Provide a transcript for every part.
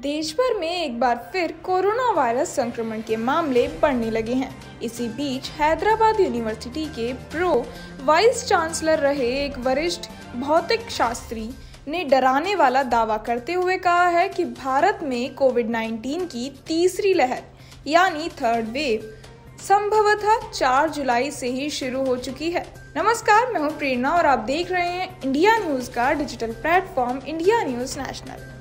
देश भर में एक बार फिर कोरोना वायरस संक्रमण के मामले बढ़ने लगे हैं। इसी बीच हैदराबाद यूनिवर्सिटी के प्रो वाइस चांसलर रहे एक वरिष्ठ भौतिक शास्त्री ने डराने वाला दावा करते हुए कहा है कि भारत में कोविड-19 की तीसरी लहर यानी थर्ड वेव संभवतः 4 जुलाई से ही शुरू हो चुकी है। नमस्कार, मैं हूं प्रेरणा और आप देख रहे हैं इंडिया न्यूज का digital platform India news national.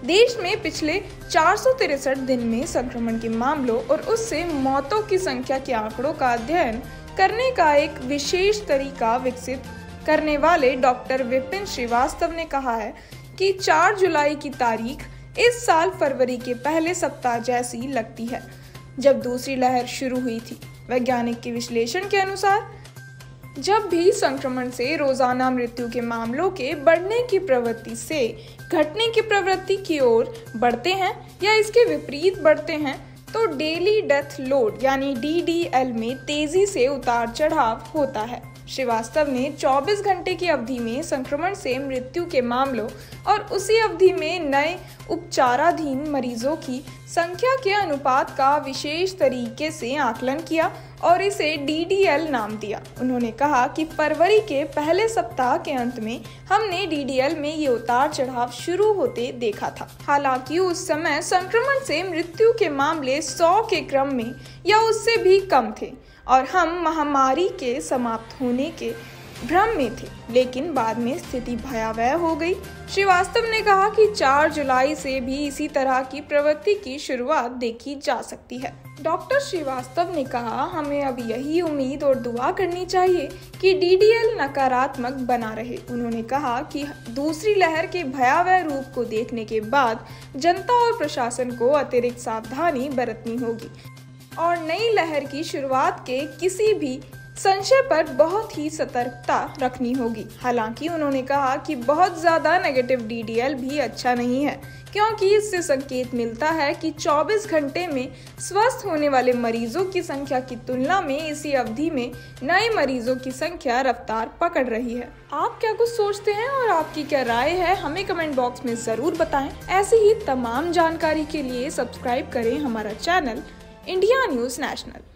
देश में पिछले 463 दिन में संक्रमण के मामलों और उससे मौतों की संख्या के आंकड़ों का अध्ययन करने का एक विशेष तरीका विकसित करने वाले डॉक्टर विपिन श्रीवास्तव ने कहा है कि 4 जुलाई की तारीख इस साल फरवरी के पहले सप्ताह जैसी लगती है, जब दूसरी लहर शुरू हुई थी। वैज्ञानिक के विश्लेषण के अनुसार जब भी संक्रमण से रोजाना मृत्यु के मामलों के बढ़ने की प्रवृत्ति से घटने की प्रवृत्ति की ओर बढ़ते हैं या इसके विपरीत बढ़ते हैं, तो डेली डेथ लोड यानी DDL में तेजी से उतार चढ़ाव होता है। श्रीवास्तव ने 24 घंटे की अवधि में संक्रमण से मृत्यु के मामलों और उसी अवधि में नए उपचाराधीन मरीजों की संख्या के अनुपात का विशेष तरीके से आकलन किया और इसे DDL नाम दिया। उन्होंने कहा कि फरवरी के पहले सप्ताह के अंत में हमने DDL में ये उतार चढ़ाव शुरू होते देखा था। हालांकि उस समय संक्रमण से मृत्यु के मामले 100 के क्रम में या उससे भी कम थे और हम महामारी के समाप्त होने के भ्रम में थे, लेकिन बाद में स्थिति भयावह हो गई। श्रीवास्तव ने कहा कि 4 जुलाई से भी इसी तरह की प्रवृत्ति की शुरुआत देखी जा सकती है। डॉक्टर श्रीवास्तव ने कहा, हमें अब यही उम्मीद और दुआ करनी चाहिए कि DDL नकारात्मक बना रहे। उन्होंने कहा कि दूसरी लहर के भयावह रूप को देखने के बाद जनता और प्रशासन को अतिरिक्त सावधानी बरतनी होगी और नई लहर की शुरुआत के किसी भी संशय पर बहुत ही सतर्कता रखनी होगी। हालांकि उन्होंने कहा कि बहुत ज्यादा नेगेटिव DDL भी अच्छा नहीं है, क्योंकि इससे संकेत मिलता है कि 24 घंटे में स्वस्थ होने वाले मरीजों की संख्या की तुलना में इसी अवधि में नए मरीजों की संख्या रफ्तार पकड़ रही है। आप क्या कुछ सोचते हैं और आपकी क्या राय है, हमें कमेंट बॉक्स में जरूर बताएं। ऐसी ही तमाम जानकारी के लिए सब्सक्राइब करें हमारा चैनल इंडिया न्यूज नेशनल।